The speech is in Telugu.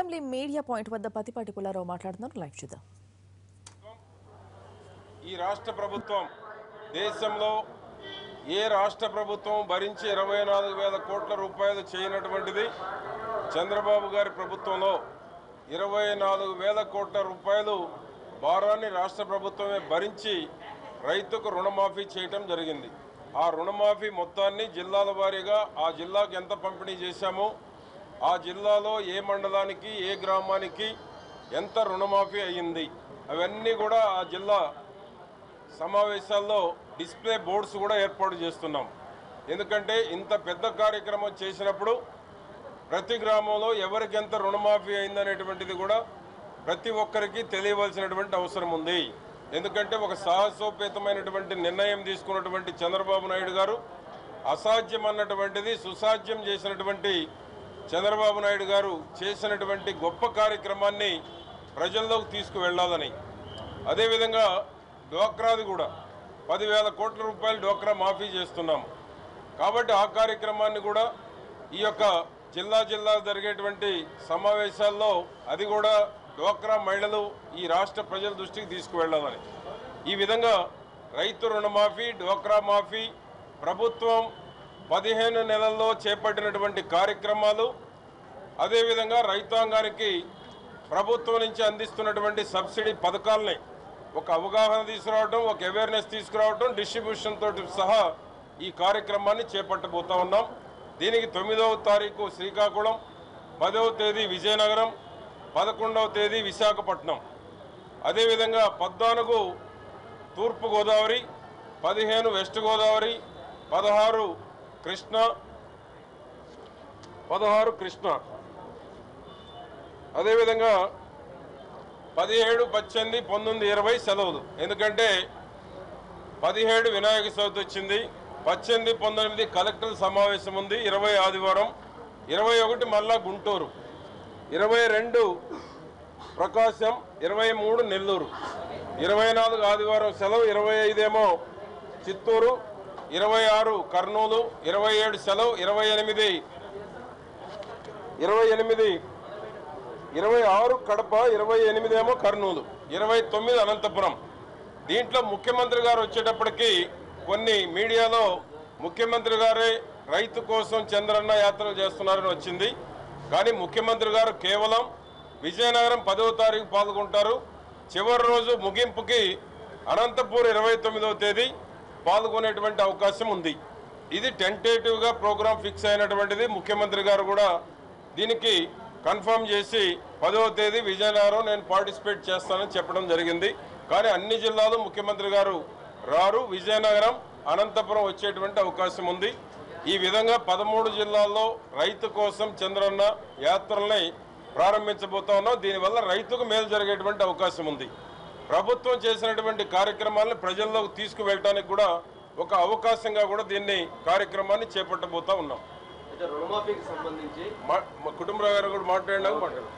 అసెంబ్లీ మీడియా పాయింట్ వద్ద పతిపాటి పుల్లారావు మాట్లాడుతున్నారు. లైవ్ చూద్దాం. ఈ రాష్ట్ర ప్రభుత్వం దేశంలో ఏ రాష్ట్ర ప్రభుత్వం భరించి 24,000 కోట్ల రూపాయలు చేయనటువంటిది చంద్రబాబు గారి ప్రభుత్వంలో 24,000 కోట్ల రూపాయలు భారాన్ని రాష్ట్ర ప్రభుత్వమే భరించి రైతుకు రుణమాఫీ చేయటం జరిగింది. ఆ రుణమాఫీ మొత్తాన్ని జిల్లాల వారీగా ఆ జిల్లాకు ఎంత పంపిణీ చేశామో, ఆ జిల్లాలో ఏ మండలానికి ఏ గ్రామానికి ఎంత రుణమాఫీ అయ్యింది అవన్నీ కూడా ఆ జిల్లా సమావేశాల్లో డిస్ప్లే బోర్డ్స్ కూడా ఏర్పాటు చేస్తున్నాం. ఎందుకంటే ఇంత పెద్ద కార్యక్రమం చేసినప్పుడు ప్రతి గ్రామంలో ఎవరికి ఎంత రుణమాఫీ అయిందనేటువంటిది కూడా ప్రతి ఒక్కరికి తెలియవలసినటువంటి అవసరం ఉంది. ఎందుకంటే ఒక సాహసోపేతమైనటువంటి నిర్ణయం తీసుకున్నటువంటి చంద్రబాబు నాయుడు గారు అసాధ్యం అన్నటువంటిది సుసాధ్యం చేసినటువంటి చంద్రబాబు నాయుడు గారు చేసినటువంటి గొప్ప కార్యక్రమాన్ని ప్రజల్లోకి తీసుకువెళ్ళాలని, అదేవిధంగా డ్వాక్రాది కూడా 10,000 కోట్ల రూపాయలు డ్వాక్రా మాఫీ చేస్తున్నాము. కాబట్టి ఆ కార్యక్రమాన్ని కూడా ఈ యొక్క జిల్లా జరిగేటువంటి సమావేశాల్లో అది కూడా డ్వాక్రా మహిళలు ఈ రాష్ట్ర ప్రజల దృష్టికి తీసుకువెళ్ళాలని, ఈ విధంగా రైతు రుణమాఫీ, డ్వాక్రా మాఫీ, ప్రభుత్వం 15 నెలల్లో చేపట్టినటువంటి కార్యక్రమాలు, అదేవిధంగా రైతాంగానికి ప్రభుత్వం నుంచి అందిస్తున్నటువంటి సబ్సిడీ పథకాలని ఒక అవగాహన తీసుకురావడం, ఒక అవేర్నెస్ తీసుకురావడం, డిస్ట్రిబ్యూషన్ తోటి సహా ఈ కార్యక్రమాన్ని చేపట్టబోతా ఉన్నాం. దీనికి 9వ తారీఖు శ్రీకాకుళం, 10వ తేదీ విజయనగరం, 11వ తేదీ విశాఖపట్నం, అదేవిధంగా 14 తూర్పు గోదావరి, 15 వెస్ట్ గోదావరి, 16 కృష్ణ, అదేవిధంగా 17, 18, 19, 20 సెలవులు. ఎందుకంటే 17 వినాయక చవితి వచ్చింది, 18, 19 కలెక్టర్ సమావేశం ఉంది, 20 ఆదివారం, 21 మళ్ళా గుంటూరు, 22 ప్రకాశం, 23 నెల్లూరు, 24 ఆదివారం సెలవు, 25 ఏమో చిత్తూరు, 26 కర్నూలు, 27 సెలవు, 26 కడప, 28 ఏమో కర్నూలు, 29 అనంతపురం. దీంట్లో ముఖ్యమంత్రి గారు వచ్చేటప్పటికి కొన్ని మీడియాలో ముఖ్యమంత్రి గారే రైతు కోసం చంద్రన్న యాత్రలు చేస్తున్నారని వచ్చింది. కానీ ముఖ్యమంత్రి గారు కేవలం విజయనగరం 10వ తారీఖు పాల్గొంటారు. చివరి రోజు ముగింపుకి అనంతపూర్ 29వ తేదీ పాల్గొనేటువంటి అవకాశం ఉంది. ఇది టెంటేటివ్గా ప్రోగ్రాం ఫిక్స్ అయినటువంటిది. ముఖ్యమంత్రి గారు కూడా దీనికి కన్ఫర్మ్ చేసి 10వ తేదీ విజయనగరం నేను పార్టిసిపేట్ చేస్తానని చెప్పడం జరిగింది. కానీ అన్ని జిల్లాలు ముఖ్యమంత్రి గారు రారు, విజయనగరం, అనంతపురం వచ్చేటువంటి అవకాశం ఉంది. ఈ విధంగా 13 జిల్లాల్లో రైతు కోసం చంద్రన్న యాత్రల్ని ప్రారంభించబోతా ఉన్నాం. దీనివల్ల రైతుకు మేలు జరిగేటువంటి అవకాశం ఉంది. ప్రభుత్వం చేసినటువంటి కార్యక్రమాలను ప్రజల్లోకి తీసుకువెళ్ళడానికి కూడా ఒక అవకాశంగా కూడా దీన్ని కార్యక్రమాన్ని చేపట్టబోతా ఉన్నాం. రుణమాఫీకి సంబంధించి కుటుంబరావు గారు కూడా మాట్లాడినాక మాట్లాడారు.